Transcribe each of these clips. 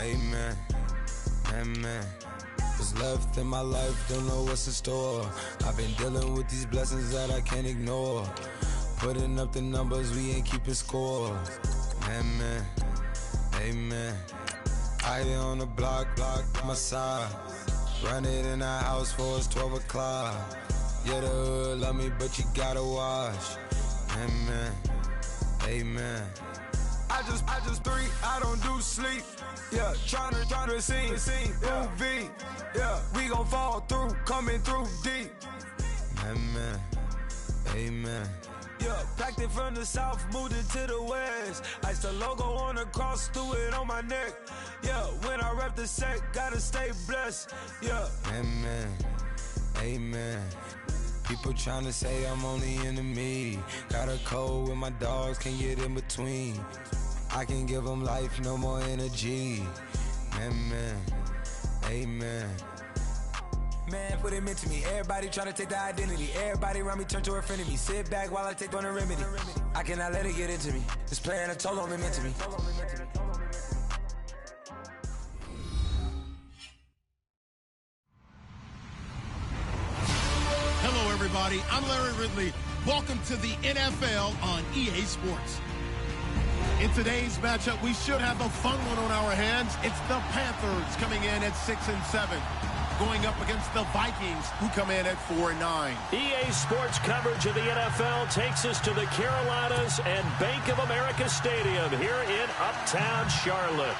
Amen. Amen. What's left in my life, don't know what's in store. I've been dealing with these blessings that I can't ignore. Putting up the numbers, we ain't keeping score. Amen. Amen. I be on the block, my side. Run it in the house for it's 12 o'clock. Yeah, the hood love me, but you gotta watch. Amen. Amen. I just three, I don't do sleep. Yeah, tryna see, movie. Yeah, we gon' fall through, coming through deep. Amen. Amen. Yeah, packed it from the south, moved it to the west. Iced the logo on the cross, threw it on my neck. Yeah, when I rep the set, gotta stay blessed. Yeah. Amen. Amen. People tryna say I'm only enemy. Got a code with my dogs, can't get in between. I can give them life, no more energy. Amen. Amen. Man, what it meant to me. Everybody tryna take the identity. Everybody around me turn to a friend of me. Sit back while I take on the remedy. I cannot let it get into me. This playing a toll on me meant to me. Hello, everybody. I'm Larry Ridley. Welcome to the NFL on EA Sports. In today's matchup, we should have a fun one on our hands. It's the Panthers coming in at 6-7. Going up against the Vikings, who come in at 4-9. EA Sports coverage of the NFL takes us to the Carolinas and Bank of America Stadium here in Uptown Charlotte.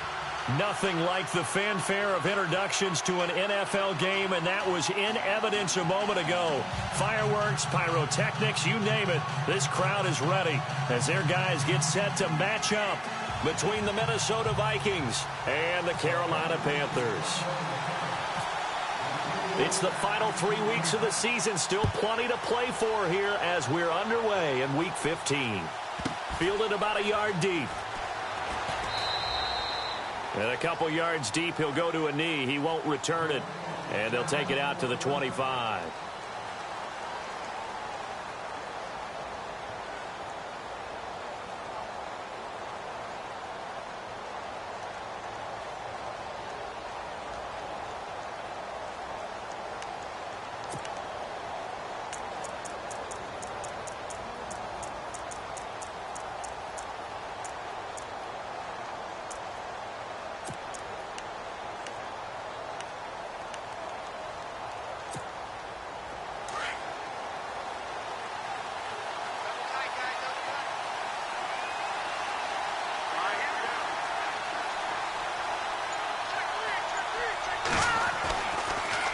Nothing like the fanfare of introductions to an NFL game, and that was in evidence a moment ago. Fireworks, pyrotechnics, you name it. This crowd is ready as their guys get set to match up between the Minnesota Vikings and the Carolina Panthers. It's the final 3 weeks of the season. Still plenty to play for here as we're underway in Week 15. Fielded about a yard deep. And a couple yards deep, he'll go to a knee. He won't return it. And they'll take it out to the 25.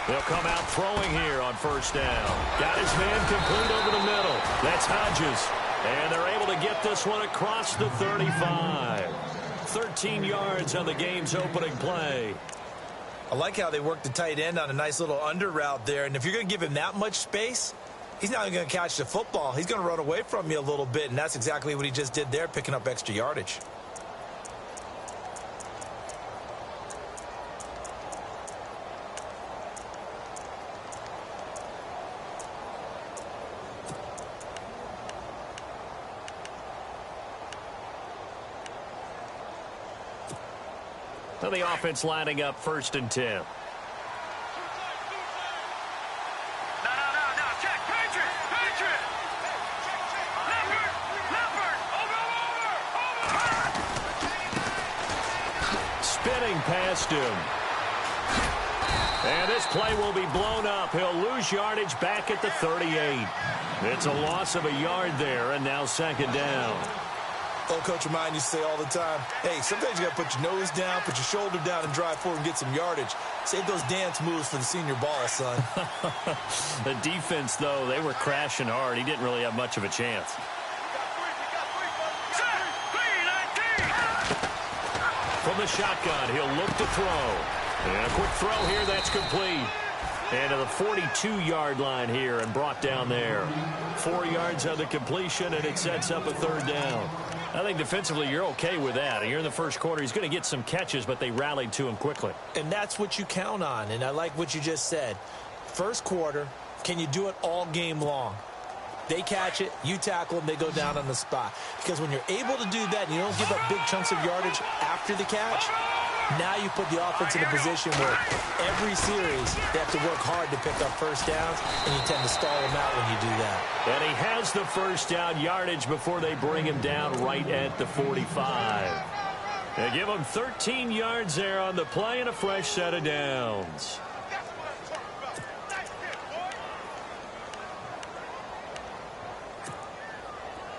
They'll come out throwing here on first down. Got his man complete over the middle. That's Hodges. And they're able to get this one across the 35. 13 yards on the game's opening play. I like how they work the tight end on a nice little under route there. And if you're going to give him that much space, he's not even going to catch the football. He's going to run away from you a little bit, and that's exactly what he just did there, picking up extra yardage. So the offense lining up 1st and 10. No, check, Patriot! Leopard! Over! Spinning past him. And this play will be blown up. He'll lose yardage back at the 38. It's a loss of a yard there, and now 2nd down. Old Coach Ryan used to say all the time, hey, sometimes you got to put your nose down, put your shoulder down, and drive forward and get some yardage. Save those dance moves for the senior ball, son. The defense, though, they were crashing hard. He didn't really have much of a chance. From the shotgun, he'll look to throw. And a quick throw here, that's complete. And to the 42-yard line here and brought down there. 4 yards on the completion, and it sets up a 3rd down. I think defensively you're okay with that. Here in the first quarter, he's going to get some catches, but they rallied to him quickly. And that's what you count on, and I like what you just said. First quarter, can you do it all game long? They catch it, you tackle them, they go down on the spot. Because when you're able to do that and you don't give up big chunks of yardage after the catch, Now you put the offense in a position where every series they have to work hard to pick up first downs, and you tend to stall them out when you do that. And he has the first down yardage before they bring him down right at the 45. They give him 13 yards there on the play and a fresh set of downs.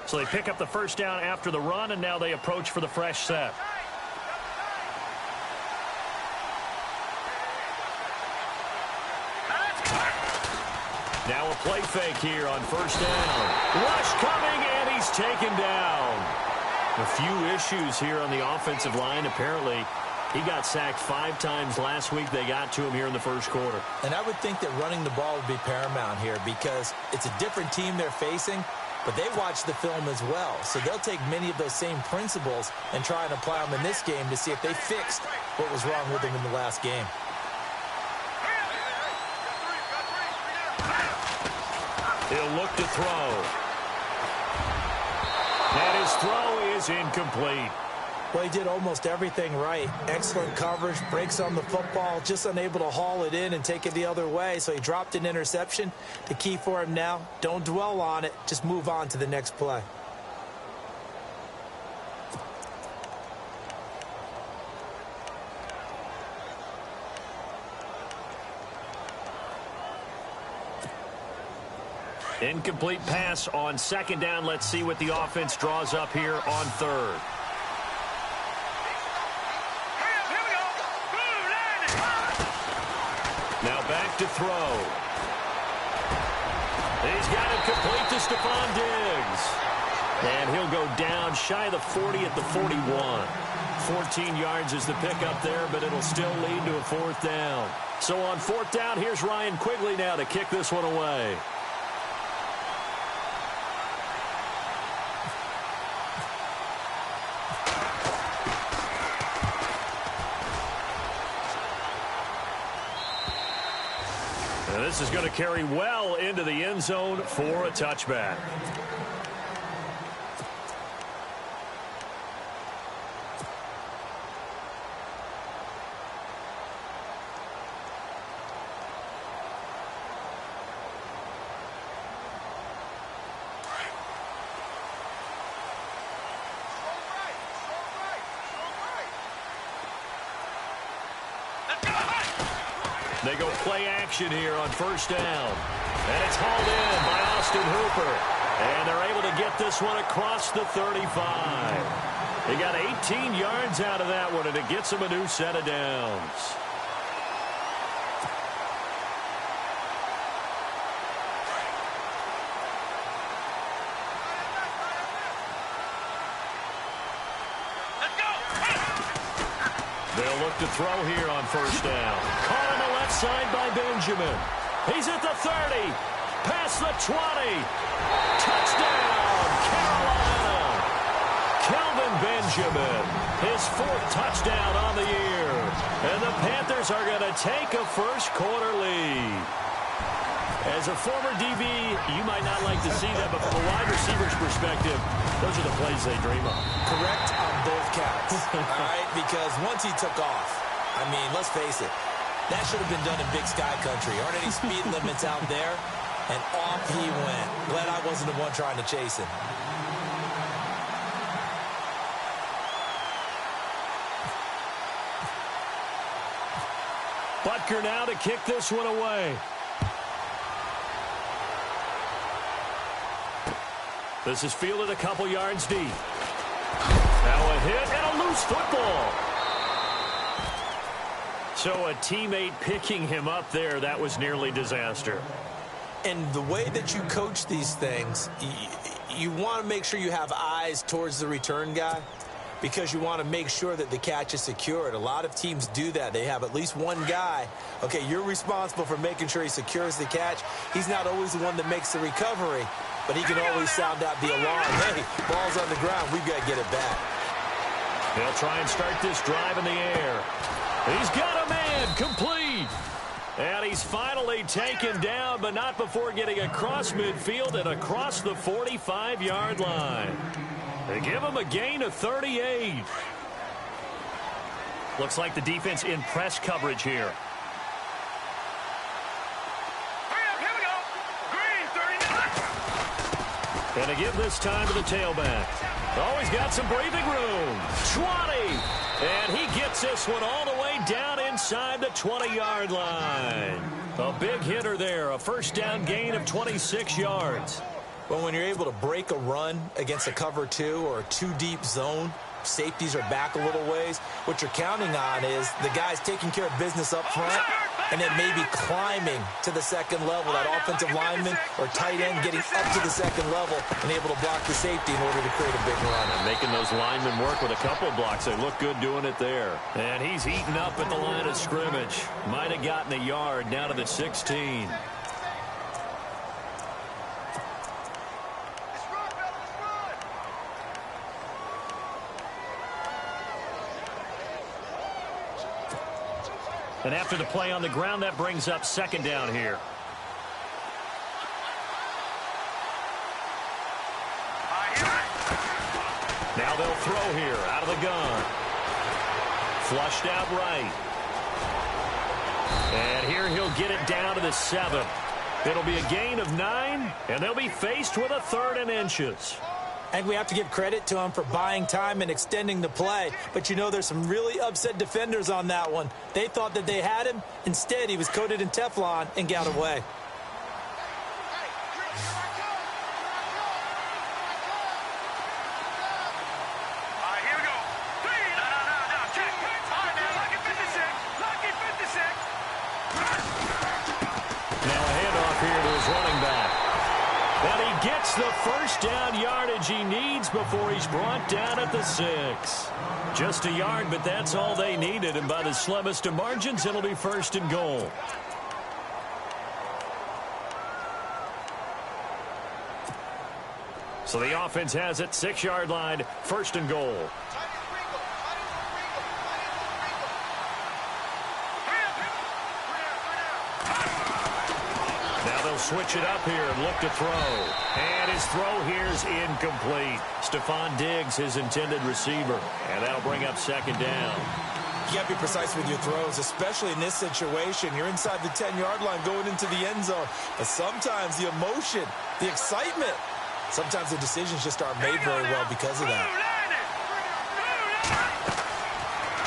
So they pick up the first down after the run, and now they approach for the fresh set. Now a play fake here on first down. Rush coming, and he's taken down. A few issues here on the offensive line. Apparently, he got sacked 5 times last week. They got to him here in the first quarter. And I would think that running the ball would be paramount here because it's a different team they're facing, but they watch the film as well. So they'll take many of those same principles and try and apply them in this game to see if they fixed what was wrong with them in the last game. He'll look to throw. And his throw is incomplete. Well, he did almost everything right. Excellent coverage, breaks on the football, just unable to haul it in and take it the other way. So he dropped an interception. The key for him now, don't dwell on it. Just move on to the next play. Incomplete pass on second down. Let's see what the offense draws up here on third. Now back to throw. He's got it complete to Stephon Diggs. And he'll go down shy of the 40 at the 41. 14 yards is the pickup there, but it'll still lead to a fourth down. So on fourth down, here's Ryan Quigley now to kick this one away. This is going to carry well into the end zone for a touchback. They go play action here on first down. And it's hauled in by Austin Hooper. And they're able to get this one across the 35. They got 18 yards out of that one, and it gets them a new set of downs. They'll look to throw here on first down. Caught on the left side by Benjamin. He's at the 30. Past the 20. Touchdown, Carolina. Kelvin Benjamin, his 4th touchdown on the year. And the Panthers are going to take a first quarter lead. As a former DB, you might not like to see that, but from a wide receiver's perspective, those are the plays they dream of. Correct on both counts, all right? Because once he took off, I mean, let's face it, that should have been done in Big Sky Country. Aren't any speed limits out there? And off he went. Glad I wasn't the one trying to chase him. Butker now to kick this one away. This is fielded a couple yards deep. Now a hit and a loose football. So a teammate picking him up there, that was nearly disaster. And the way that you coach these things, you want to make sure you have eyes towards the return guy because you want to make sure that the catch is secured. A lot of teams do that. They have at least one guy. Okay, you're responsible for making sure he secures the catch. He's not always the one that makes the recovery, but he can always sound out the alarm. Hey, ball's on the ground. We've got to get it back. They'll try and start this drive in the air. He's got a man complete. And he's finally taken down, but not before getting across midfield and across the 45-yard line. They give him a gain of 38. Looks like the defense in press coverage here. Here we go. Green, 39. And again this time to the tailback. Oh, he's got some breathing room. 20. And he gets this one all the way down inside the 20-yard line. A big hitter there. A first down gain of 26 yards. Well, when you're able to break a run against a cover 2 or a 2-deep zone, safeties are back a little ways. What you're counting on is the guys taking care of business up front and then maybe climbing to the second level. That offensive lineman or tight end getting up to the second level and able to block the safety in order to create a big run. And making those linemen work with a couple of blocks. They look good doing it there. And he's eaten up at the line of scrimmage. Might have gotten a yard down to the 16. And after the play on the ground, that brings up second down here. Now they'll throw here out of the gun. Flushed out right. And here he'll get it down to the 7. It'll be a gain of 9, and they'll be faced with a 3rd and inches. I think we have to give credit to him for buying time and extending the play. But, you know, there's some really upset defenders on that one. They thought that they had him. Instead, he was coated in Teflon and got away. Here we go. No. Check. All right, now, lucky 56. Lucky 56. Now a handoff here to his running back. And he gets the first down yardage he needs before he's brought down at the 6. Just a yard, but that's all they needed. And by the slimmest of margins, it'll be 1st and goal. So the offense has it, 6-yard line, 1st and goal. Switch it up here and look to throw. And his throw here is incomplete. Stephon Diggs, his intended receiver. And that'll bring up second down. You got to be precise with your throws, especially in this situation. You're inside the 10-yard line going into the end zone. But sometimes the emotion, the excitement, sometimes the decisions just aren't made very well because of that.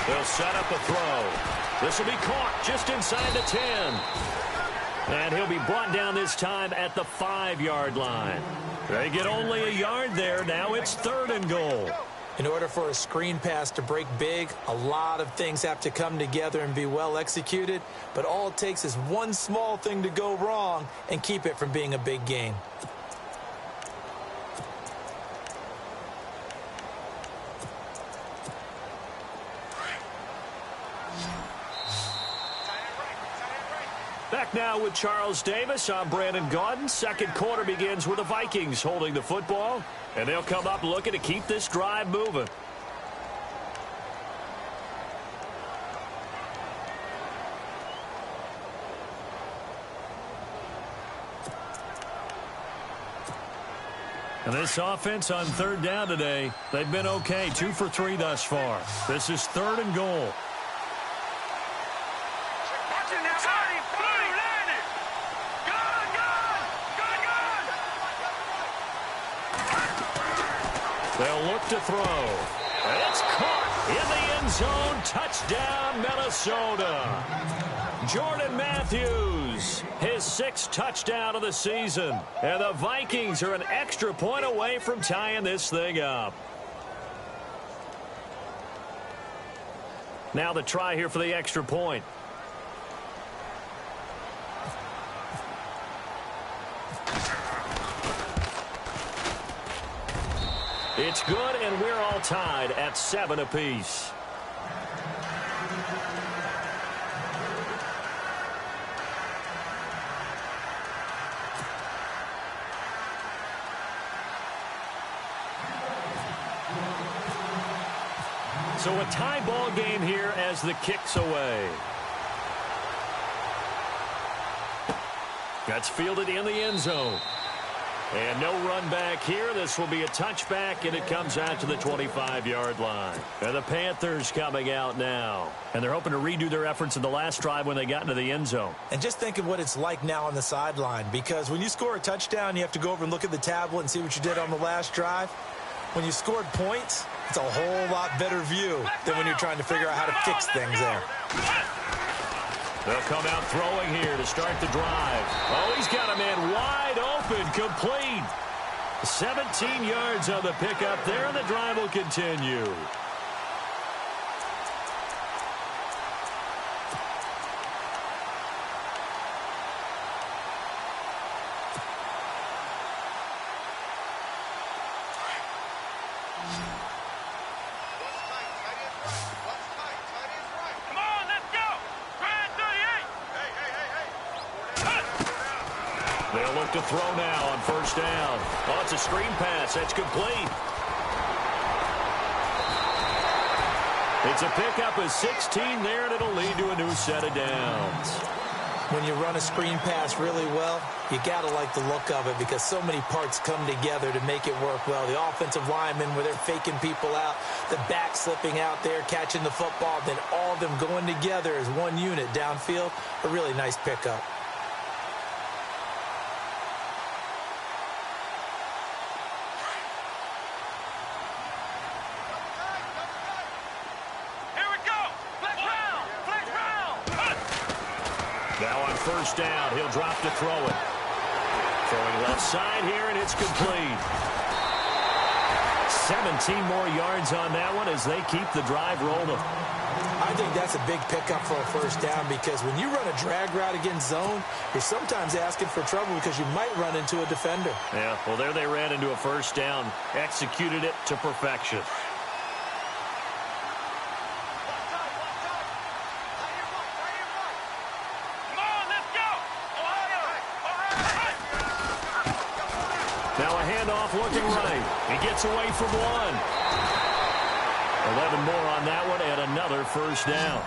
They'll set up a throw. This will be caught just inside the 10. And he'll be brought down this time at the 5-yard line. They get only a yard there. Now it's 3rd and goal. In order for a screen pass to break big, a lot of things have to come together and be well executed. But all it takes is one small thing to go wrong and keep it from being a big gain. Back now with Charles Davis. I'm Brandon Gaudin. Second quarter begins with the Vikings holding the football. And they'll come up looking to keep this drive moving. And this offense on 3rd down today, they've been okay. 2 for 3 thus far. This is 3rd and goal. They'll look to throw. And it's caught in the end zone. Touchdown, Minnesota. Jordan Matthews, his 6th touchdown of the season. And the Vikings are an extra point away from tying this thing up. Now the try here for the extra point. It's good, and we're all tied at 7 apiece. So a tie ball game here as the kick's away. That's fielded in the end zone. And no run back here. This will be a touchback, and it comes out to the 25-yard line. And the Panthers coming out now. And they're hoping to redo their efforts in the last drive when they got into the end zone. And just think of what it's like now on the sideline, because when you score a touchdown, you have to go over and look at the tablet and see what you did on the last drive. When you scored points, it's a whole lot better view than when you're trying to figure out how to fix things there. They'll come out throwing here to start the drive. Oh, he's got a man wide open, complete. 17 yards on the pickup there, and the drive will continue. They'll look to throw now on first down. Oh, it's a screen pass. That's complete. It's a pickup of 16 there, and it'll lead to a new set of downs. When you run a screen pass really well, you got to like the look of it because so many parts come together to make it work well. The offensive linemen, where they're faking people out, the back slipping out there, catching the football, then all of them going together as one unit downfield. A really nice pickup. First down, he'll drop to throw it. Throwing left side here, and it's complete. 17 more yards on that one as they keep the drive rolling. I think that's a big pickup for a first down because when you run a drag route against zone, you're sometimes asking for trouble because you might run into a defender. Yeah, well, there they ran into a first down, executed it to perfection. Looking right. He gets away from one. 11 more on that one and another first down.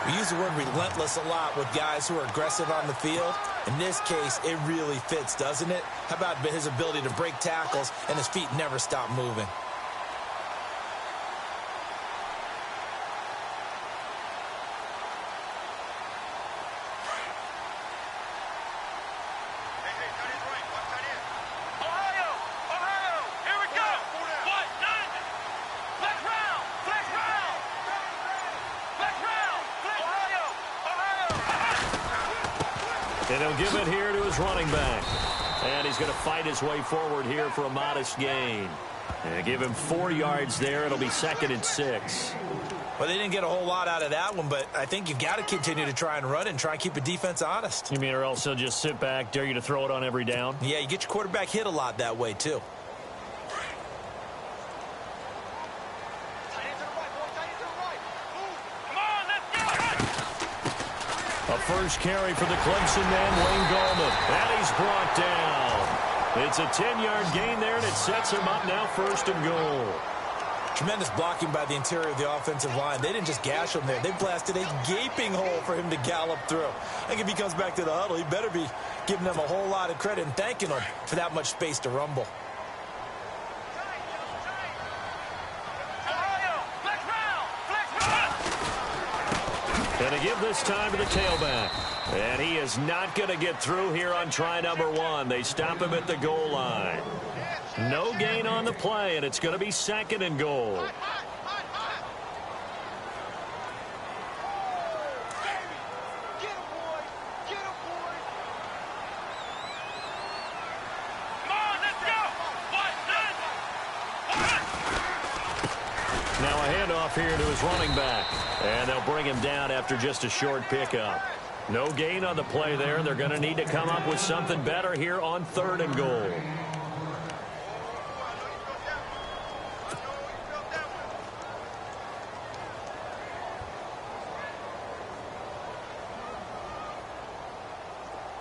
We use the word relentless a lot with guys who are aggressive on the field. In this case, it really fits, doesn't it? How about his ability to break tackles and his feet never stop moving? And he'll give it here to his running back. And he's going to fight his way forward here for a modest gain. And give him 4 yards there. It'll be 2nd and 6. Well, they didn't get a whole lot out of that one, but I think you've got to continue to try and run and try and keep the defense honest. You mean or else he'll just sit back, dare you to throw it on every down? Yeah, you get your quarterback hit a lot that way, too. A first carry for the Clemson man, Wayne Gallman. And he's brought down. It's a 10-yard gain there, and it sets him up now 1st and goal. Tremendous blocking by the interior of the offensive line. They didn't just gash him there. They blasted a gaping hole for him to gallop through. I think if he comes back to the huddle, he better be giving them a whole lot of credit and thanking them for that much space to rumble. And to give this time to the tailback. And he is not going to get through here on try number 1. They stop him at the goal line. No gain on the play, and it's going to be 2nd and goal. Now a handoff here to his running back. And they'll bring him down after just a short pickup. No gain on the play there. They're going to need to come up with something better here on 3rd and goal.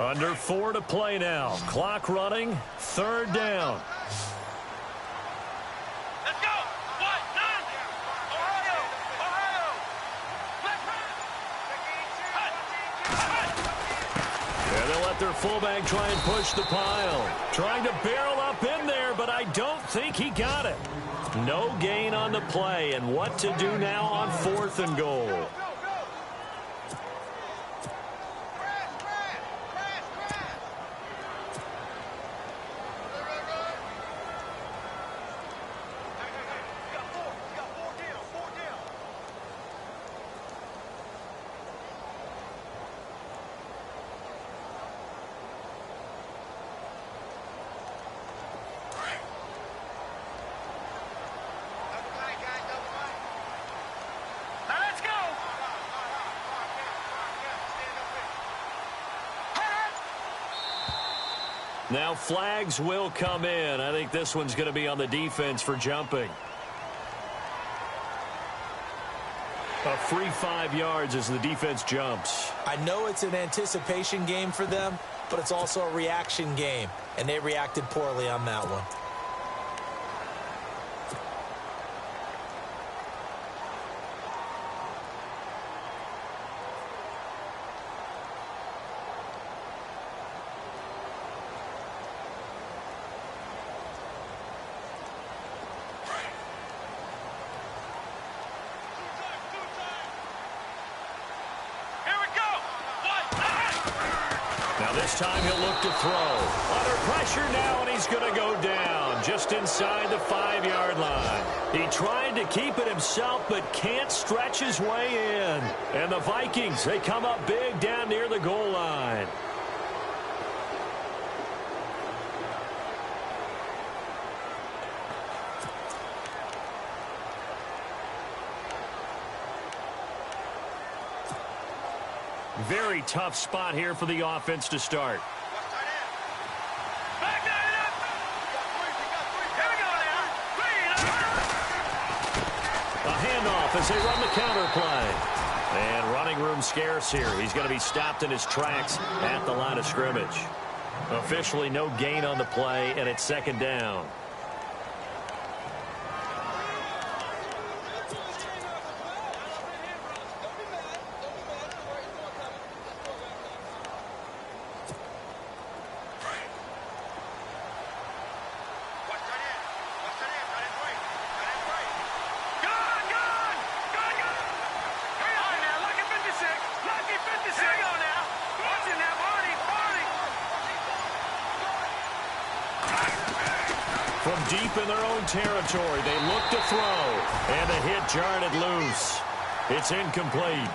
Under 4 to play now. Clock running. 3rd down. Let's go. And they'll let their fullback try and push the pile. Trying to barrel up in there, but I don't think he got it. No gain on the play, and what to do now on 4th and goal. Now flags will come in. I think this one's going to be on the defense for jumping. A free 5 yards as the defense jumps. I know it's an anticipation game for them, but it's also a reaction game, and they reacted poorly on that one. This time he'll look to throw. Under pressure now, and he's going to go down just inside the 5-yard line. He tried to keep it himself, but can't stretch his way in. And the Vikings, they come up big down near the goal line. Very tough spot here for the offense to start. A handoff as they run the counter play. And running room scarce here. He's going to be stopped in his tracks at the line of scrimmage. Officially no gain on the play, and it's 2nd down. From deep in their own territory, they look to throw, and the hit jarred it loose. It's incomplete.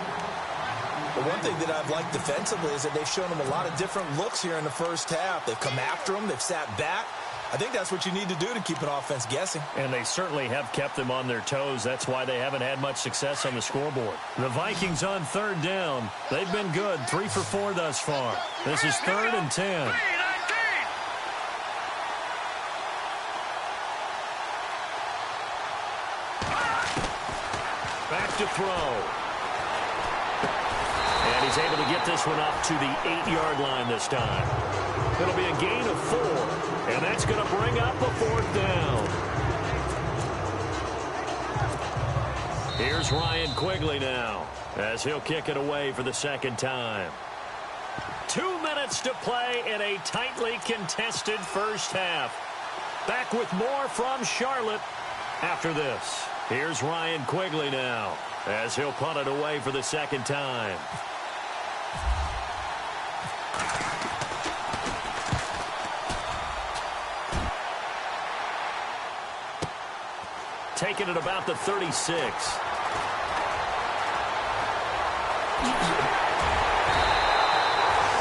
The one thing that I've liked defensively is that they've shown them a lot of different looks here in the first half. They've come after them. They've sat back. I think that's what you need to do to keep an offense guessing. And they certainly have kept them on their toes. That's why they haven't had much success on the scoreboard. The Vikings on 3rd down. They've been good, 3 for 4 thus far. This is 3rd and 10. Back to throw. And he's able to get this one up to the 8-yard line this time. It'll be a gain of 4, and that's going to bring up a 4th down. Here's Ryan Quigley now, as he'll kick it away for the 2nd time. 2 minutes to play in a tightly contested first half. Back with more from Charlotte after this. Here's Ryan Quigley now, as he'll punt it away for the 2nd time. Taking it about the 36.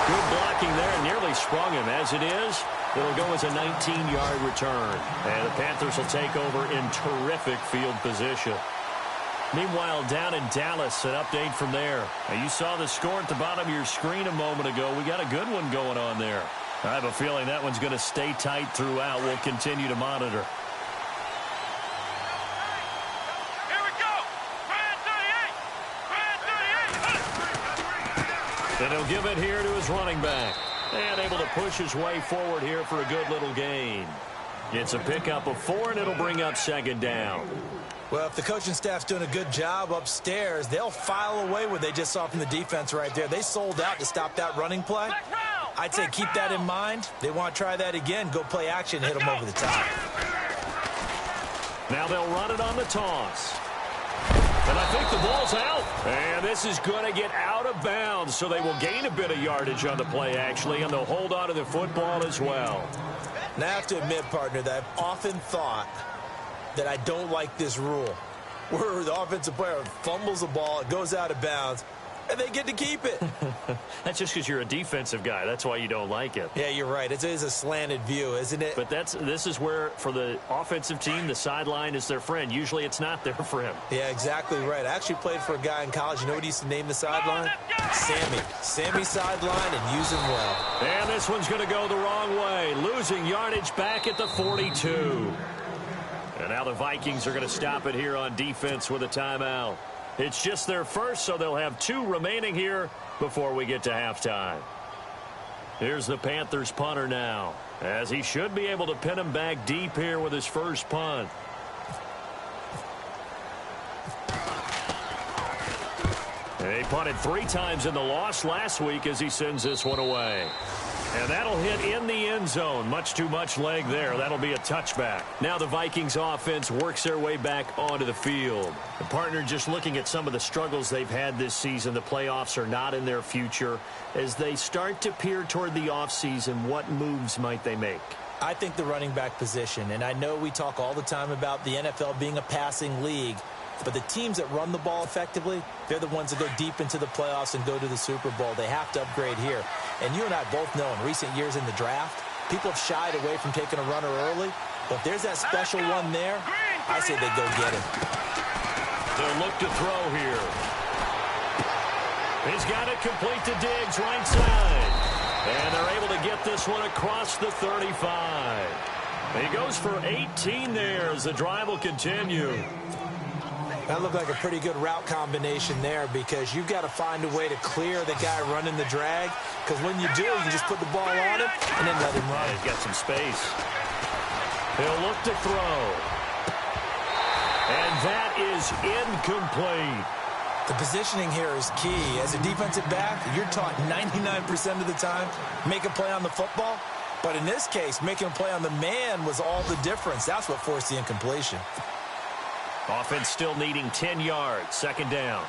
Good blocking there, and nearly sprung him. As it is, it'll go as a 19-yard return. And the Panthers will take over in terrific field position. Meanwhile, down in Dallas, an update from there. Now, you saw the score at the bottom of your screen a moment ago. We got a good one going on there. I have a feeling that one's going to stay tight throughout. We'll continue to monitor. And he'll give it here to his running back. And able to push his way forward here for a good little gain. It's a pickup of 4, and it'll bring up 2nd down. Well, if the coaching staff's doing a good job upstairs, they'll file away what they just saw from the defense right there. They sold out to stop that running play. I'd say keep that in mind. They want to try that again. Go play action, hit them over the top. Now they'll run it on the toss. And I think the ball's out. And this is going to get out of bounds, so they will gain a bit of yardage on the play, actually, and they'll hold on to the football as well. Now, I have to admit, partner, that I've often thought that I don't like this rule, where the offensive player fumbles the ball, it goes out of bounds, and they get to keep it. That's just because you're a defensive guy. That's why you don't like it. Yeah, you're right. It is a slanted view, isn't it? But this is where, for the offensive team, the sideline is their friend. Usually it's not there for him. Yeah, exactly right. I actually played for a guy in college. You know what he used to name the sideline? Sammy. Sammy sideline, and use him well. And this one's going to go the wrong way. Losing yardage back at the 42. And now the Vikings are going to stop it here on defense with a timeout. It's just their first, so they'll have 2 remaining here before we get to halftime. Here's the Panthers punter now, as he should be able to pin him back deep here with his first punt. He punted 3 times in the loss last week as he sends this one away. And that'll hit in the end zone. Much too much leg there. That'll be a touchback. Now the Vikings offense works their way back onto the field. The partner, just looking at some of the struggles they've had this season, the playoffs are not in their future. As they start to peer toward the offseason, what moves might they make? I think the running back position, and I know we talk all the time about the NFL being a passing league, but the teams that run the ball effectively, they're the ones that go deep into the playoffs and go to the Super Bowl. They have to upgrade here. And you and I both know in recent years in the draft, people have shied away from taking a runner early. But if there's that special one there, I say they go get him. They'll look to throw here. He's got it complete to Diggs, right side. And they're able to get this one across the 35. He goes for 18 there as the drive will continue. That looked like a pretty good route combination there, because you've got to find a way to clear the guy running the drag, because when you do, you just put the ball on him and then let him run. Yeah, he's got some space. He'll look to throw. And that is incomplete. The positioning here is key. As a defensive back, you're taught 99% of the time, make a play on the football. But in this case, making a play on the man was all the difference. That's what forced the incompletion. Offense still needing 10 yards. Second down.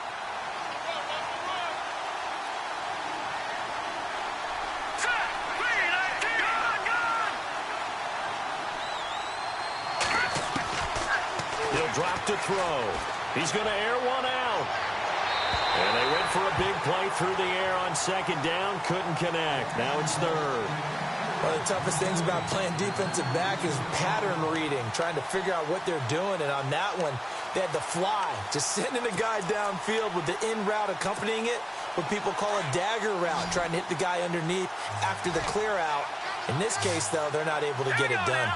He'll drop to throw. He's going to air one out. And they went for a big play through the air on second down. Couldn't connect. Now it's third. One of the toughest things about playing defensive back is pattern reading, trying to figure out what they're doing. And on that one, they had the fly, just sending a guy downfield with the in route accompanying it, what people call a dagger route, trying to hit the guy underneath after the clear out. In this case, though, they're not able to get it done.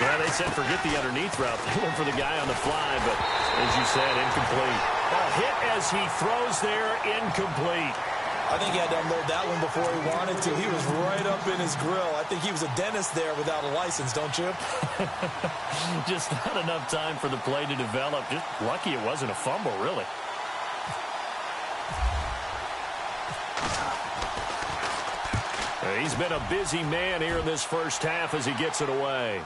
Yeah, they said forget the underneath route. They went for the guy on the fly, but as you said, incomplete. A hit as he throws there, incomplete. I think he had to unload that one before he wanted to. He was right up in his grill. I think he was a dentist there without a license, don't you? Just not enough time for the play to develop. Just lucky it wasn't a fumble, really. He's been a busy man here in this first half as he gets it away.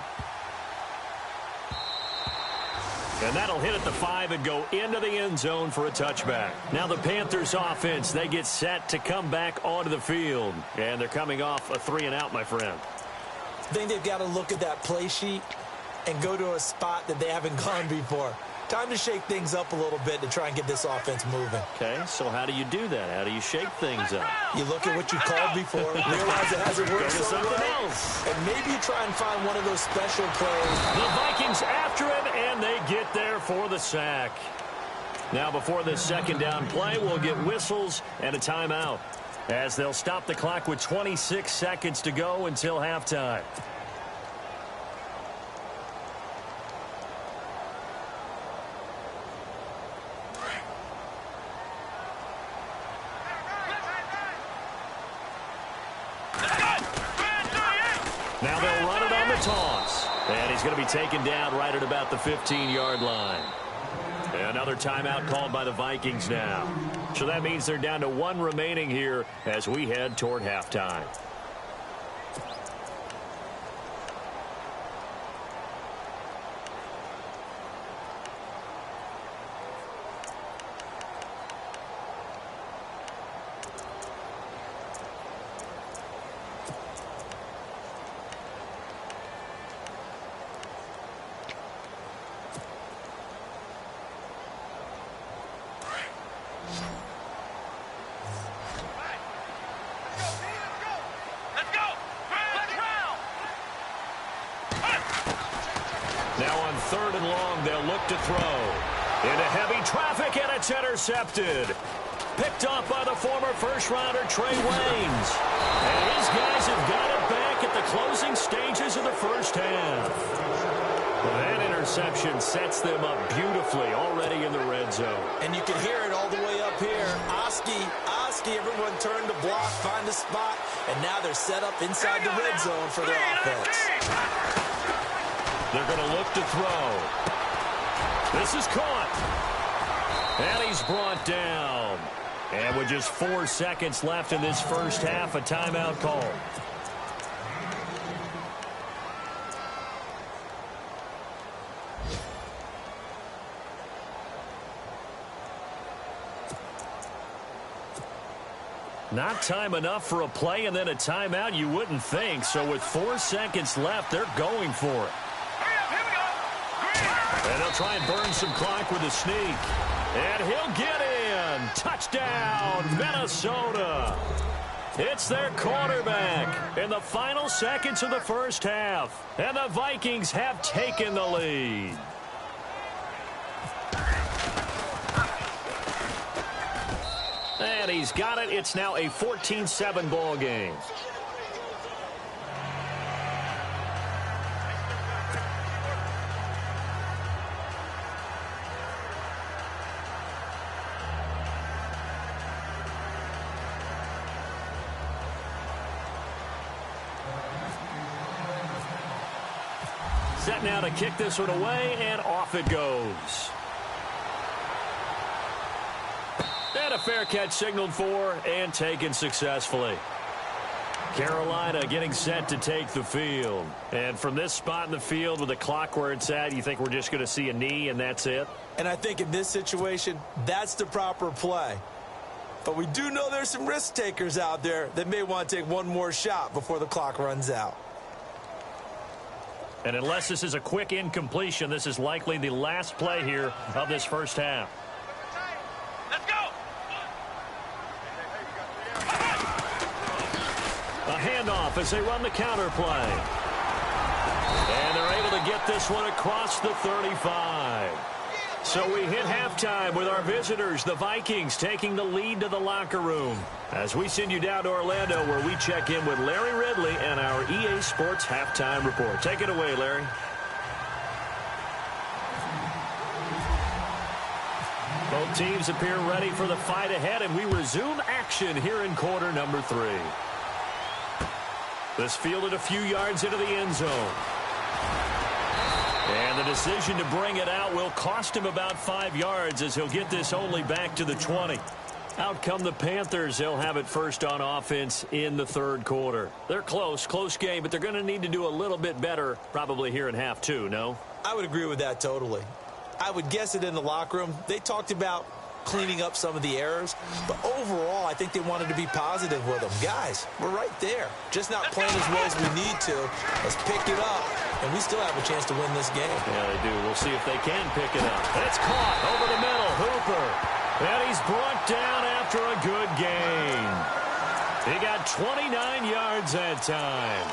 And that'll hit at the 5 and go into the end zone for a touchback. Now the Panthers offense, they get set to come back onto the field. And they're coming off a 3-and-out, my friend. I think they've got to look at that play sheet and go to a spot that they haven't gone before. Time to shake things up a little bit to try and get this offense moving. Okay, so how do you do that? How do you shake things up? You look at what you called before, realize it hasn't worked so something well, else. and maybe you try and find one of those special plays. The Vikings after it, and they get there for the sack. Now before this second down play, we'll get whistles and a timeout, as they'll stop the clock with 26 seconds to go until halftime. Now they'll run it on the toss. And he's going to be taken down right at about the 15-yard line. Another timeout called by the Vikings now. So that means they're down to 1 remaining here as we head toward halftime. 3rd and long. They'll look to throw. Into heavy traffic, and it's intercepted. Picked off by the former first-rounder Trey Waynes. And his guys have got it back at the closing stages of the first half. Well, that interception sets them up beautifully already in the red zone. And you can hear it all the way up here. Oski, everyone turned to block, find a spot, and now they're set up inside the red zone for their offense. They're going to look to throw. This is caught. And he's brought down. And with just 4 seconds left in this first half, a timeout call. Not time enough for a play and then a timeout, you wouldn't think. So with 4 seconds left, they're going for it. And they'll try and burn some clock with a sneak. And he'll get in. Touchdown, Minnesota. It's their quarterback in the final seconds of the first half. And the Vikings have taken the lead. And he's got it. It's now a 14-7 ball game. Set now to kick this one away, and off it goes. And a fair catch signaled for and taken successfully. Carolina getting set to take the field. And from this spot in the field with the clock where it's at, you think we're just going to see a knee and that's it? And I think in this situation, that's the proper play. But we do know there's some risk takers out there that may want to take one more shot before the clock runs out. And unless this is a quick incompletion, this is likely the last play here of this first half. Let's go. A handoff as they run the counter play. And they're able to get this one across the 35. So we hit halftime with our visitors, the Vikings, taking the lead to the locker room. As we send you down to Orlando, where we check in with Larry Ridley and our EA Sports Halftime Report. Take it away, Larry. Both teams appear ready for the fight ahead, and we resume action here in quarter number 3. This fielded a few yards into the end zone. And the decision to bring it out will cost him about 5 yards as he'll get this only back to the 20. Out come the Panthers. They'll have it first on offense in the third quarter. They're close game, but they're going to need to do a little bit better probably here in half 2, no? I would agree with that totally. I would guess it in the locker room. They talked about cleaning up some of the errors, but overall I think they wanted to be positive with them. Guys, we're right there. Just not playing as well as we need to. Let's pick it up, and we still have a chance to win this game. Yeah, they do. We'll see if they can pick it up. It's caught over the middle. Hooper. And he's brought down after a good gain. He got 29 yards that time.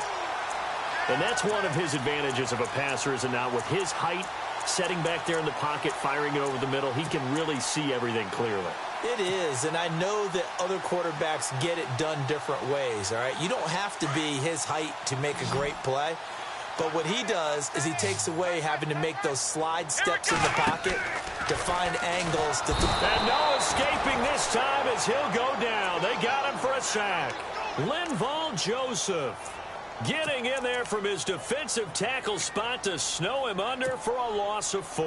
And that's one of his advantages of a passer, is it not? With his height, setting back there in the pocket, firing it over the middle, he can really see everything clearly. It is, and I know that other quarterbacks get it done different ways, all right? You don't have to be his height to make a great play, but what he does is he takes away having to make those slide steps in the pocket to find angles. And no escaping this time as he'll go down. They got him for a sack. Linval Joseph getting in there from his defensive tackle spot to snow him under for a loss of 4.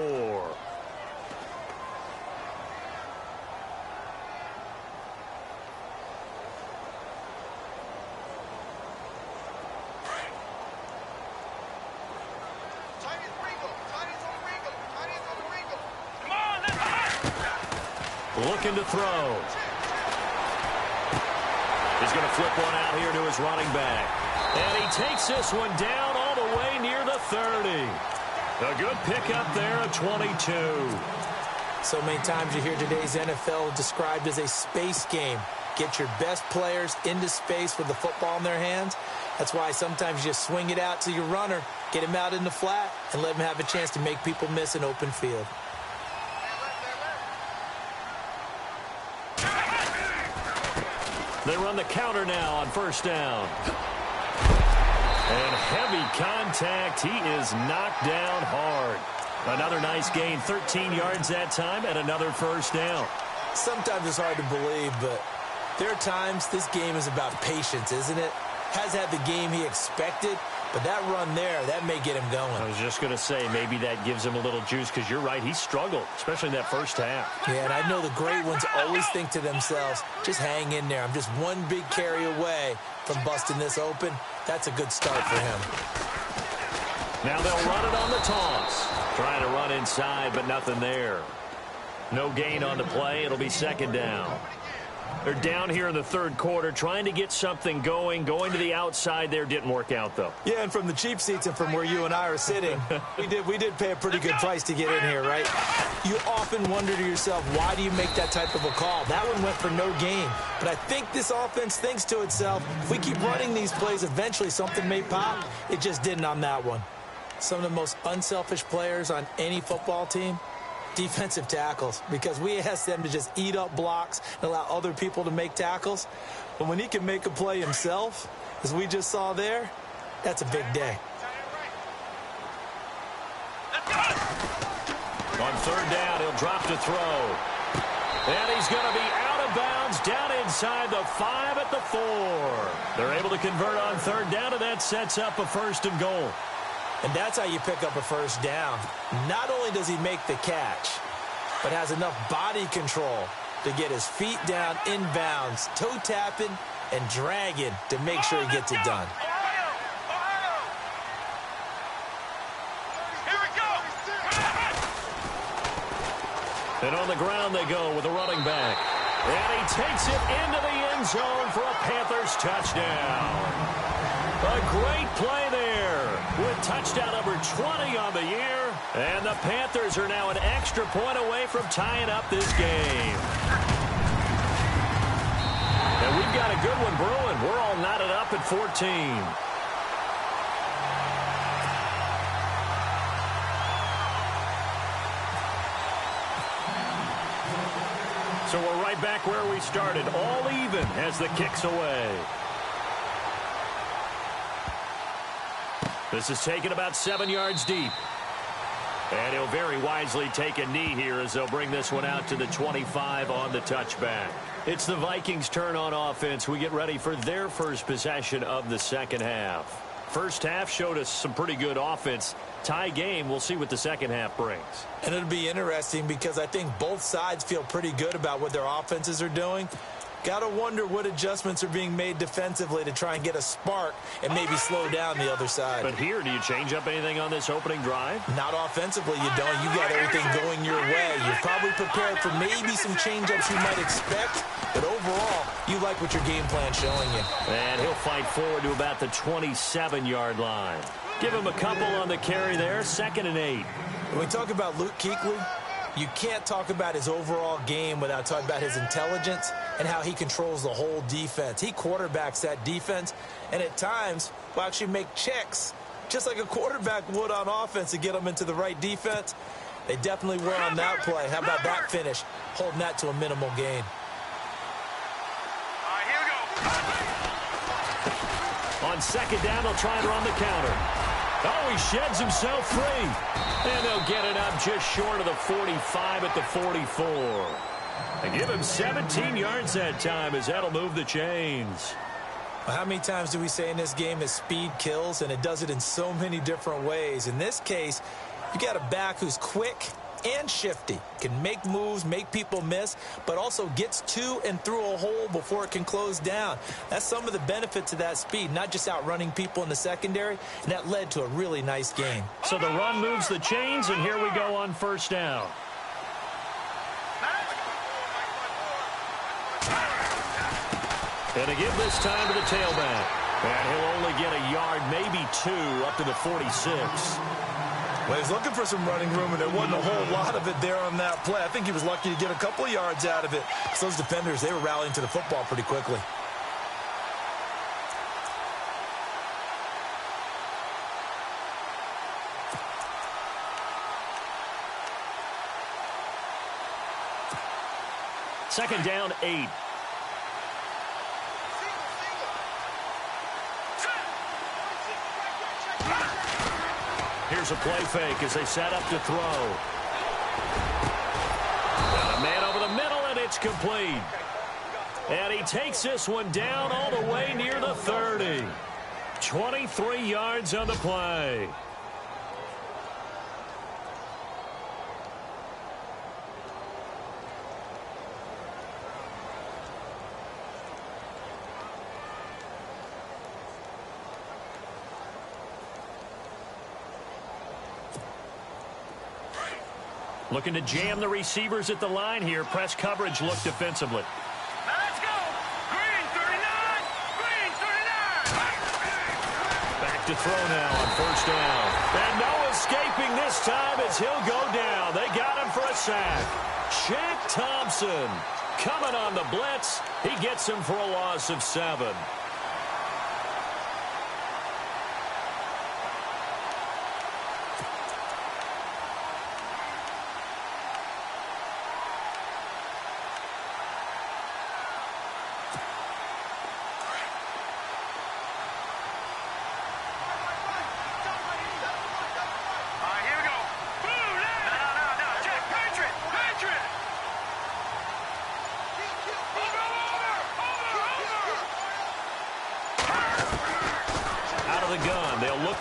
Come on, let's go. Looking to throw. He's going to flip one out here to his running back. And he takes this one down all the way near the 30. A good pickup there, a 22. So many times you hear today's NFL described as a space game. Get your best players into space with the football in their hands. That's why sometimes you just swing it out to your runner, get him out in the flat, and let him have a chance to make people miss an open field. They run the counter now on first down. And heavy contact. He is knocked down hard. Another nice gain, 13 yards that time, and another first down. Sometimes it's hard to believe, but there are times this game is about patience, isn't it? Has had the game he expected, but that run there, that may get him going. I was just going to say, maybe that gives him a little juice, because you're right, he struggled, especially in that first half. Yeah, and I know the great ones always think to themselves, just hang in there. I'm just one big carry away from busting this open. That's a good start for him. Now they'll run it on the toss. Trying to run inside, but nothing there. No gain on the play. It'll be second down. They're down here in the third quarter, trying to get something going. Going to the outside there didn't work out, though. Yeah, and from the cheap seats and from where you and I are sitting, we did pay a pretty good price to get in here, right? You often wonder to yourself, why do you make that type of a call? That one went for no gain. But I think this offense thinks to itself, if we keep running these plays, eventually something may pop. It just didn't on that one. Some of the most unselfish players on any football team, defensive tackles, because we ask them to just eat up blocks and allow other people to make tackles. But when he can make a play himself, as we just saw there, that's a big day. On third down, he'll drop to throw. And he's going to be out of bounds down inside the 5 at the 4. They're able to convert on third down, and that sets up a first and goal. And that's how you pick up a first down. Not only does he make the catch, but has enough body control to get his feet down inbounds, toe tapping and dragging to make sure he gets it done. Here we go. And on the ground they go with a running back. And he takes it into the end zone for a Panthers touchdown. A great play there with touchdown number 20 on the year. And the Panthers are now an extra point away from tying up this game. And we've got a good one brewing. We're all knotted up at 14. So we're right back where we started, all even as the kick's away. This is taken about 7 yards deep. And he'll very wisely take a knee here as they'll bring this one out to the 25 on the touchback. It's the Vikings' turn on offense. We get ready for their first possession of the second half. First half showed us some pretty good offense. Tie game, we'll see what the second half brings. And it'll be interesting because I think both sides feel pretty good about what their offenses are doing. Got to wonder what adjustments are being made defensively to try and get a spark and maybe slow down the other side. But here, do you change up anything on this opening drive? Not offensively, you don't. You got everything going your way. You're probably prepared for maybe some change-ups you might expect, but overall, you like what your game plan's showing you. And he'll fight forward to about the 27-yard line. Give him a couple on the carry there, 2nd and 8. When we talk about Luke Kuechly, you can't talk about his overall game without talking about his intelligence and how he controls the whole defense. He quarterbacks that defense, and at times will actually make checks, just like a quarterback would on offense to get them into the right defense. They definitely were on that play. How about that finish, holding that to a minimal gain? All right, here we go. On second down, they'll try and run the counter. Oh, he sheds himself free. And they'll get it up just short of the 45 at the 44. And give him 17 yards that time as that'll move the chains. Well, how many times do we say in this game that speed kills, and it does it in so many different ways? In this case, you got a back who's quick and shifty, can make moves, make people miss, but also gets to and through a hole before it can close down. That's some of the benefits of that speed, not just outrunning people in the secondary, and that led to a really nice game. So the run moves the chains, and here we go on first down. And to give this time to the tailback. And he'll only get a yard, maybe 2, up to the 46. Well, he's looking for some running room, and there wasn't a whole lot of it there on that play. I think he was lucky to get a couple of yards out of it. So those defenders, they were rallying to the football pretty quickly. Second down, 8. Here's a play fake as they set up to throw. Got a man over the middle, and it's complete. And he takes this one down all the way near the 30. 23 yards on the play. Looking to jam the receivers at the line here. Press coverage look defensively. Now let's go. Green 39. Green 39. Back to throw now on first down. And no escaping this time as he'll go down. They got him for a sack. Shaq Thompson coming on the blitz. He gets him for a loss of 7.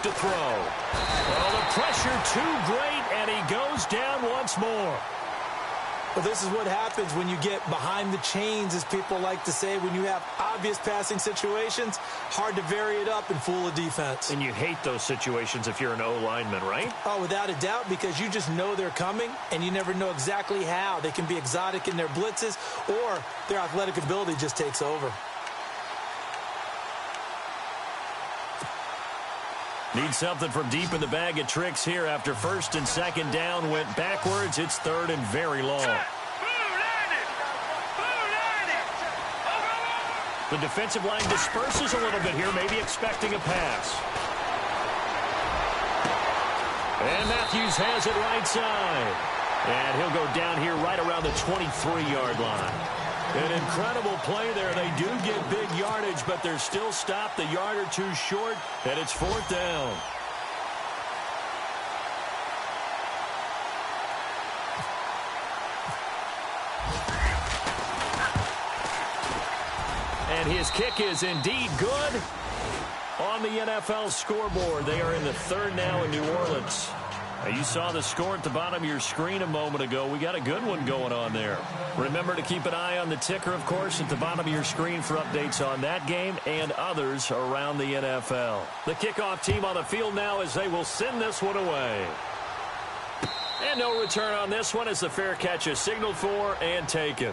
To throw. Well, the pressure too great, and he goes down once more. Well, this is what happens when you get behind the chains, as people like to say. When you have obvious passing situations, hard to vary it up and fool a defense. And you hate those situations if you're an O-lineman, right? Oh, without a doubt, because you just know they're coming, and you never know exactly how. They can be exotic in their blitzes, or their athletic ability just takes over. Need something from deep in the bag of tricks here after first and second down went backwards. It's third and very long. The defensive line disperses a little bit here, maybe expecting a pass. And Matthews has it right side. And he'll go down here right around the 23-yard line. An incredible play there. They do get big yardage, but they're still stopped a yard or two short, and it's fourth down. And his kick is indeed good on the NFL scoreboard. They are in the third now in New Orleans. Now, you saw the score at the bottom of your screen a moment ago. We got a good one going on there. Remember to keep an eye on the ticker, of course, at the bottom of your screen for updates on that game and others around the NFL. The kickoff team on the field now as they will send this one away. And no return on this one as the fair catch is signaled for and taken.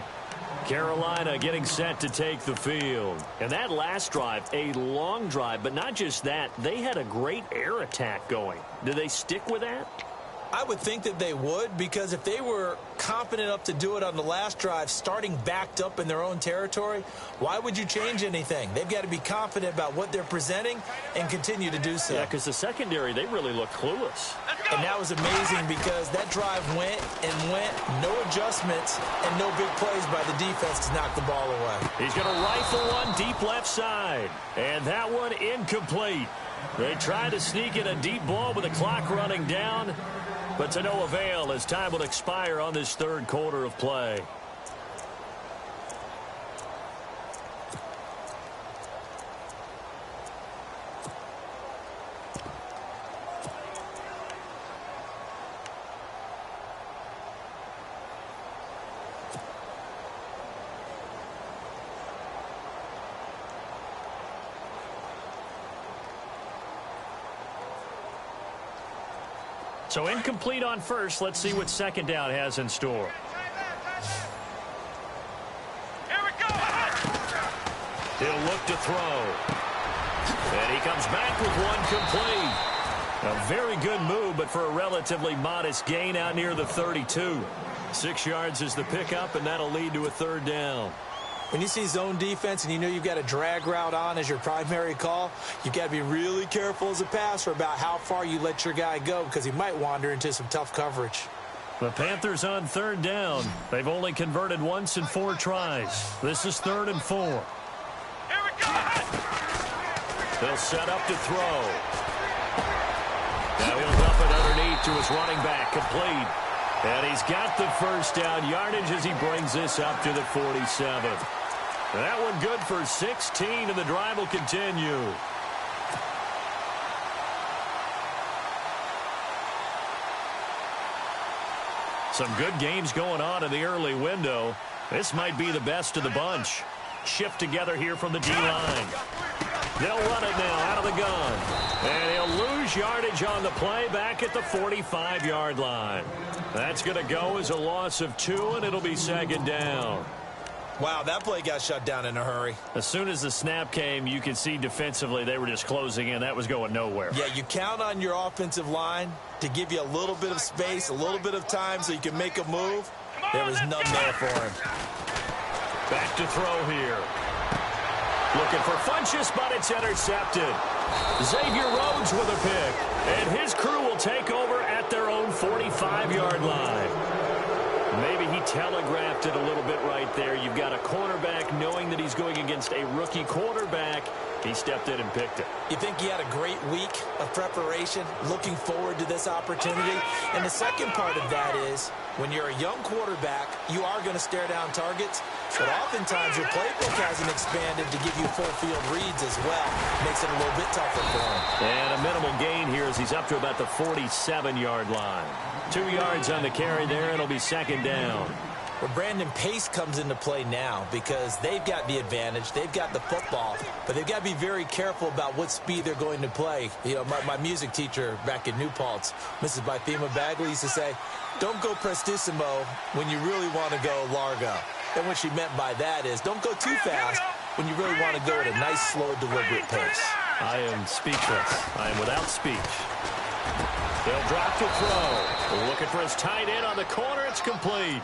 Carolina getting set to take the field. And that last drive, a long drive, but not just that, they had a great air attack going. Do they stick with that? I would think that they would, because if they were confident enough to do it on the last drive, starting backed up in their own territory, why would you change anything? They've got to be confident about what they're presenting and continue to do so. Yeah, because the secondary, they really look clueless. And that was amazing because that drive went and went, no adjustments, and no big plays by the defense to knock the ball away. He's going to rifle one deep left side, and that one incomplete. They tried to sneak in a deep ball with the clock running down, but to no avail as time will expire on this third quarter of play. So incomplete on first. Let's see what second down has in store. Here we go. He'll look to throw. And he comes back with one complete. A very good move, but for a relatively modest gain out near the 32. 6 yards is the pickup, and that'll lead to a third down. When you see zone defense and you know you've got a drag route on as your primary call, you've got to be really careful as a passer about how far you let your guy go because he might wander into some tough coverage. The Panthers on third down. They've only converted once in 4 tries. This is 3rd and 4. Here we go. They'll set up to throw. Now he'll dump it underneath to his running back, complete. And he's got the first down yardage as he brings this up to the 47. That one good for 16, and the drive will continue. Some good games going on in the early window. This might be the best of the bunch. Shift together here from the D-line. They'll run it now out of the gun. And he'll lose yardage on the play back at the 45-yard line. That's going to go as a loss of 2, and it'll be 2nd down. Wow, that play got shut down in a hurry. As soon as the snap came, you could see defensively they were just closing in. That was going nowhere. Yeah, you count on your offensive line to give you a little bit of space, a little bit of time so you can make a move. There was none there for him. Back to throw here. Looking for Funchess, but it's intercepted. Xavier Rhodes with a pick. And his crew will take over at their own 45-yard line. Maybe he telegraphed it a little bit right there. You've got a cornerback knowing that he's going against a rookie quarterback. He stepped in and picked it. You think he had a great week of preparation, looking forward to this opportunity? And the second part of that is, when you're a young quarterback, you are going to stare down targets, but oftentimes your playbook hasn't expanded to give you full field reads as well. Makes it a little bit tougher for him. And a minimal gain here as he's up to about the 47-yard line. 2 yards on the carry there, and it'll be 2nd down. Well, Brandon, pace comes into play now because they've got the advantage. They've got the football, but they've got to be very careful about what speed they're going to play. You know, my music teacher back in New Paltz, Mrs. Bythema Bagley, used to say, don't go prestissimo when you really want to go largo. And what she meant by that is don't go too fast when you really want to go at a nice, slow, deliberate pace. I am speechless. I am without speech. They'll drop to throw. Looking for his tight end on the corner. It's complete.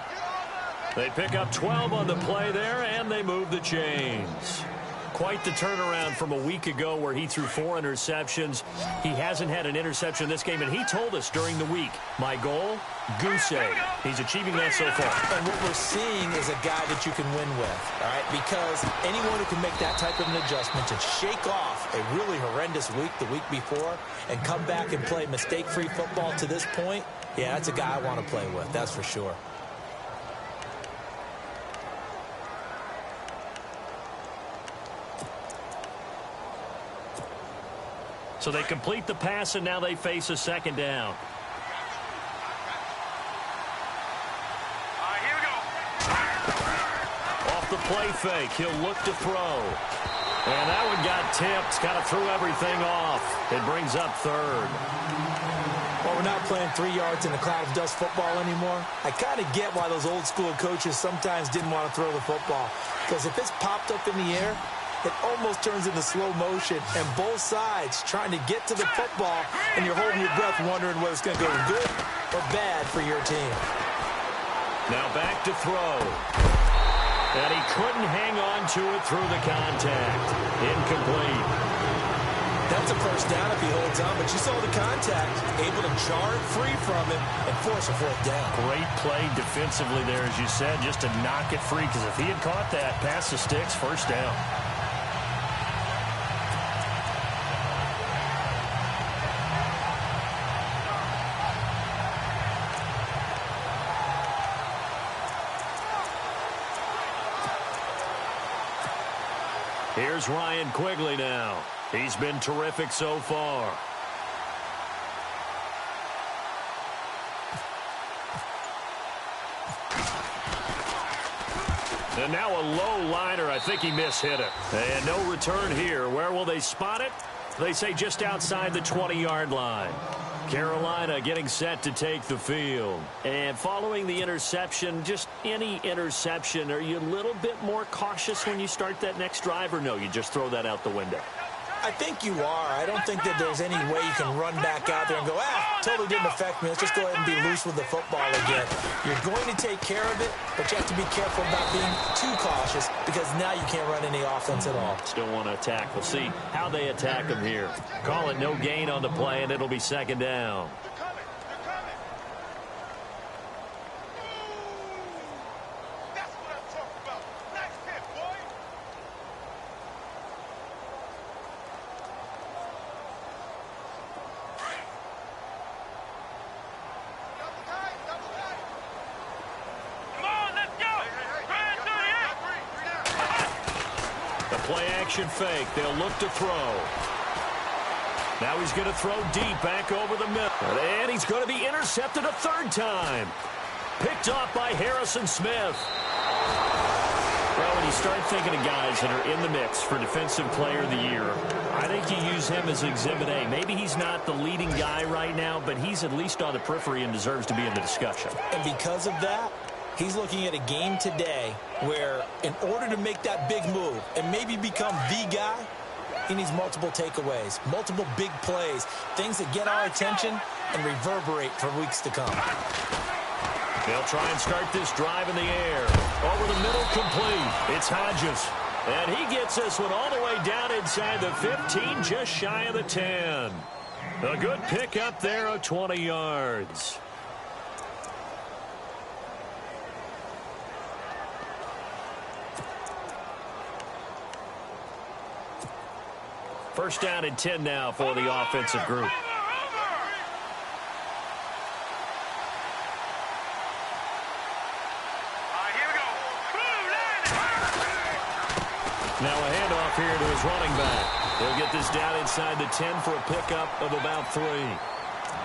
They pick up 12 on the play there, and they move the chains. Quite the turnaround from a week ago where he threw 4 interceptions. He hasn't had an interception this game, and he told us during the week, my goal, goose egg. He's achieving that so far. And what we're seeing is a guy that you can win with, all right? Because anyone who can make that type of an adjustment to shake off a really horrendous week the week before and come back and play mistake-free football to this point, yeah, that's a guy I want to play with, that's for sure. So they complete the pass, and now they face a 2nd down. Here we go. Off the play fake, he'll look to throw. And that one got tipped, kind of threw everything off. It brings up 3rd. Well, we're not playing 3 yards in a cloud of dust football anymore. I kind of get why those old school coaches sometimes didn't want to throw the football. Because if it's popped up in the air, it almost turns into slow motion, and both sides trying to get to the football, and you're holding your breath wondering whether it's going to go good or bad for your team. Now back to throw. And he couldn't hang on to it through the contact. Incomplete. That's a first down if he holds on, but you saw the contact, able to jar it free from him and force a 4th down. Great play defensively there, as you said, just to knock it free, because if he had caught that, pass the sticks, 1st down. Here's Ryan Quigley now. He's been terrific so far. And now a low liner. I think he mishit it. And no return here. Where will they spot it? They say just outside the 20-yard line. Carolina getting set to take the field. And following the interception, just any interception, are you a little bit more cautious when you start that next drive, or no, you just throw that out the window? I think you are. I don't think that there's any way you can run back out there and go, totally didn't affect me. Let's just go ahead and be loose with the football again. You're going to take care of it, but you have to be careful about being too cautious because now you can't run any offense at all. Still want to attack. We'll see how they attack them here. Call it no gain on the play, and it'll be second down. Play-action fake. They'll look to throw. Now he's going to throw deep back over the middle. And he's going to be intercepted a third time. Picked off by Harrison Smith. Well, when you start thinking of guys that are in the mix for Defensive Player of the Year, I think you use him as Exhibit A. Maybe he's not the leading guy right now, but he's at least on the periphery and deserves to be in the discussion. And because of that, he's looking at a game today where in order to make that big move and maybe become the guy, he needs multiple takeaways, multiple big plays, things that get our attention and reverberate for weeks to come. They'll try and start this drive in the air. Over the middle, complete. It's Hodges. And he gets this one all the way down inside the 15, just shy of the 10. A good pickup there of 20 yards. First down and 10 now for the offensive group. Now a handoff here to his running back. He'll get this down inside the 10 for a pickup of about 3.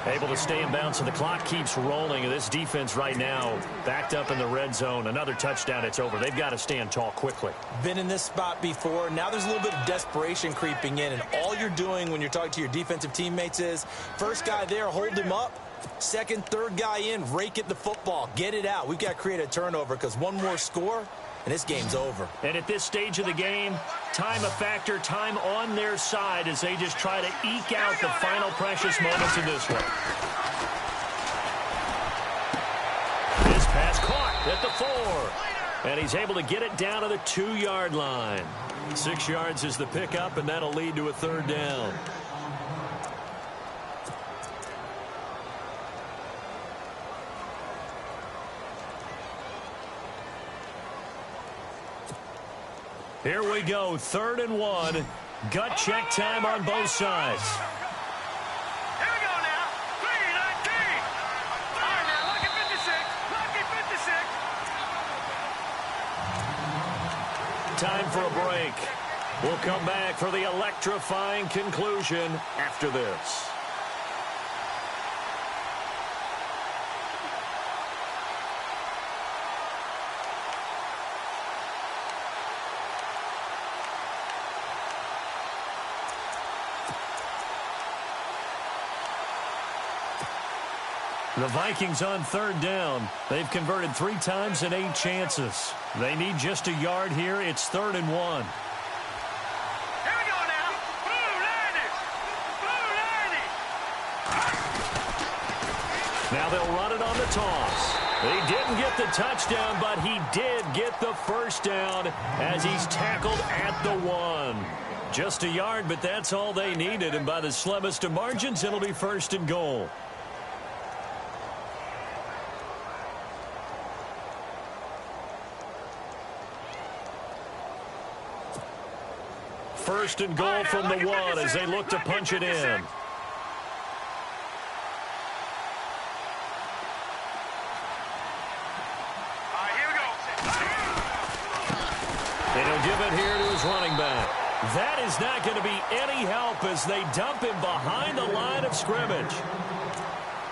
Able to stay in bounds, and the clock keeps rolling. And this defense right now backed up in the red zone. Another touchdown, it's over. They've got to stand tall quickly. Been in this spot before. Now there's a little bit of desperation creeping in, and all you're doing when you're talking to your defensive teammates is first guy there, hold him up. Second, third guy in, rake at the football. Get it out. We've got to create a turnover because one more score, and this game's over. And at this stage of the game, time a factor, time on their side as they just try to eke out the final precious moments of this one. This pass caught at the 4. And he's able to get it down to the 2-yard line. 6 yards is the pickup, and that'll lead to a third down. Here we go, 3rd and 1. Gut check time on both sides. Here we go now. 3-19. All right, now, lucky 56. Lucky 56. Time for a break. We'll come back for the electrifying conclusion after this. The Vikings on 3rd down. They've converted 3 times in 8 chances. They need just a yard here. It's 3rd and 1. Here we go now. Blue 90. Now they'll run it on the toss. He didn't get the touchdown, but he did get the first down as he's tackled at the 1. Just a yard, but that's all they needed. And by the slimmest of margins, it'll be 1st and goal. First and goal from the 1 as they look to punch it in. Here we go. And he'll give it here to his running back. That is not going to be any help as they dump him behind the line of scrimmage.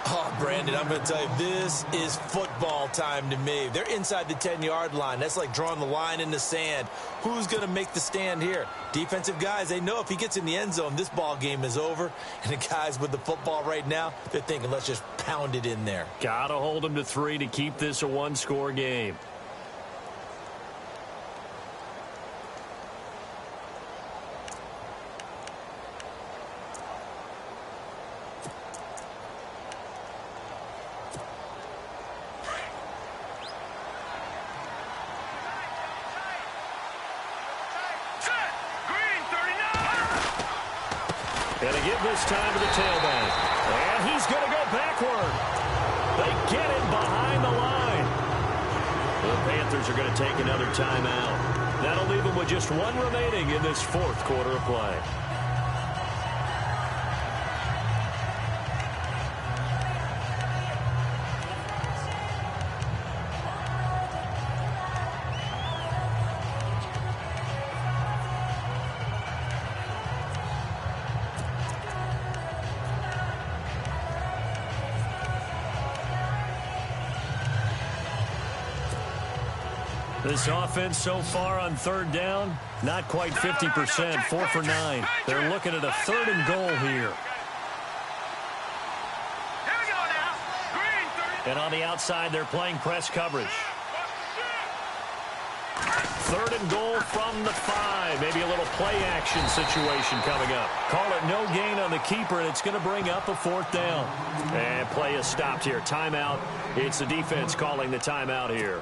Oh, Brandon, I'm going to tell you, this is football time to me. They're inside the 10-yard line. That's like drawing the line in the sand. Who's going to make the stand here? Defensive guys, they know if he gets in the end zone, this ball game is over. And the guys with the football right now, they're thinking, let's just pound it in there. Got to hold him to 3 to keep this a 1-score game. Going to give this time to the tailback. And he's going to go backward. They get him behind the line. The Panthers are going to take another timeout. That'll leave them with just one remaining in this fourth quarter of play. This offense so far on third down, not quite 50%, 4 for 9. They're looking at a 3rd and goal here. And on the outside, they're playing press coverage. 3rd and goal from the 5. Maybe a little play action situation coming up. Call it no gain on the keeper, and it's going to bring up a 4th down. And play is stopped here. Timeout. It's the defense calling the timeout here.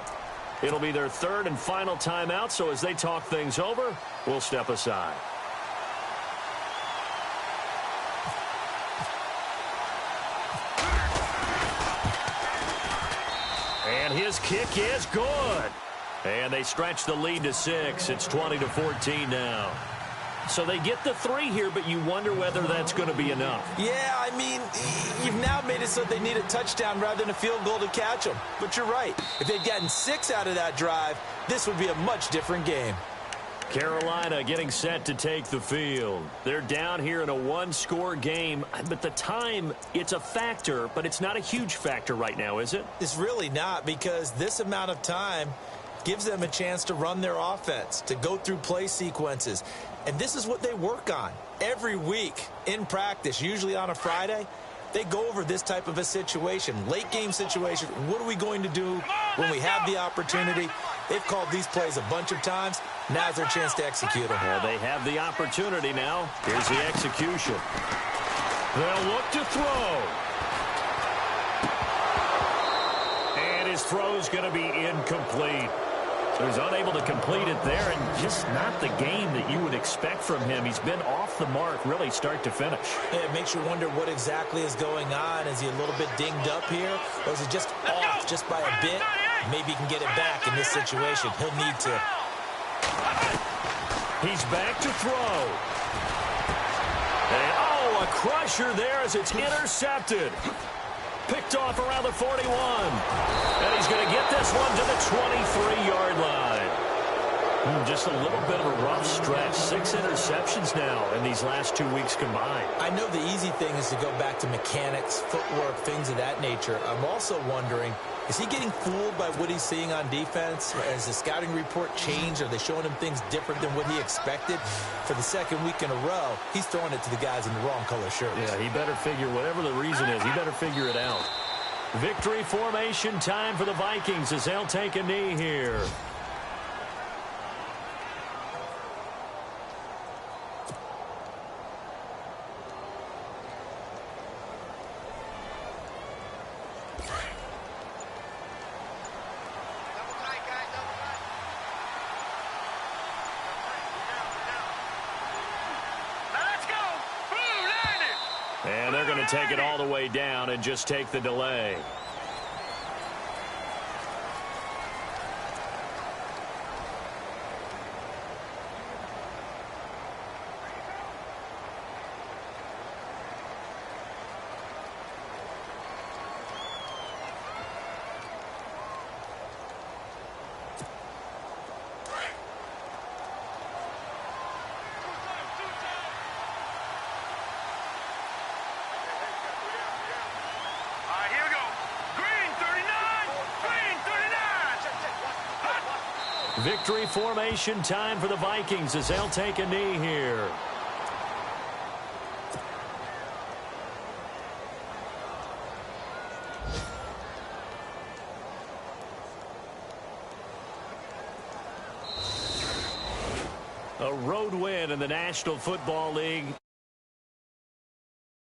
It'll be their 3rd and final timeout, so as they talk things over, we'll step aside. And his kick is good. And they stretch the lead to 6. It's 20-14 now. So they get the 3 here, but you wonder whether that's going to be enough. Yeah, I mean, you've now made it so they need a touchdown rather than a field goal to catch them. But you're right. If they'd gotten 6 out of that drive, this would be a much different game. Carolina getting set to take the field. They're down here in a 1-score game, but the time, it's a factor, but it's not a huge factor right now, is it? It's really not, because this amount of time gives them a chance to run their offense, to go through play sequences. And this is what they work on every week in practice, usually on a Friday. They go over this type of a situation, late game situation. What are we going to do when we have the opportunity? They've called these plays a bunch of times. Now's their chance to execute them. Well, they have the opportunity now. Here's the execution. They'll look to throw. And his throw's going to be incomplete. So he's unable to complete it there, and just not the game that you would expect from him. He's been off the mark, really, start to finish. Yeah, it makes you wonder what exactly is going on. Is he a little bit dinged up here, or is he just off just by a bit? Maybe he can get it back in this situation. He'll need to. He's back to throw. And, a crusher there as it's intercepted. Picked off around the 41. And he's going to get this one to the 23-yard line. Just a little bit of a rough stretch. 6 interceptions now in these last 2 weeks combined. I know the easy thing is to go back to mechanics, footwork, things of that nature. I'm also wondering, is he getting fooled by what he's seeing on defense? Has the scouting report changed? Are they showing him things different than what he expected? For the 2nd week in a row, he's throwing it to the guys in the wrong color shirts. Yeah, he better figure, whatever the reason is, he better figure it out. Victory formation time for the Vikings as they'll take a knee here. And they're going to take it all the way down and just take the delay. Victory formation time for the Vikings as they'll take a knee here. A road win in the National Football League.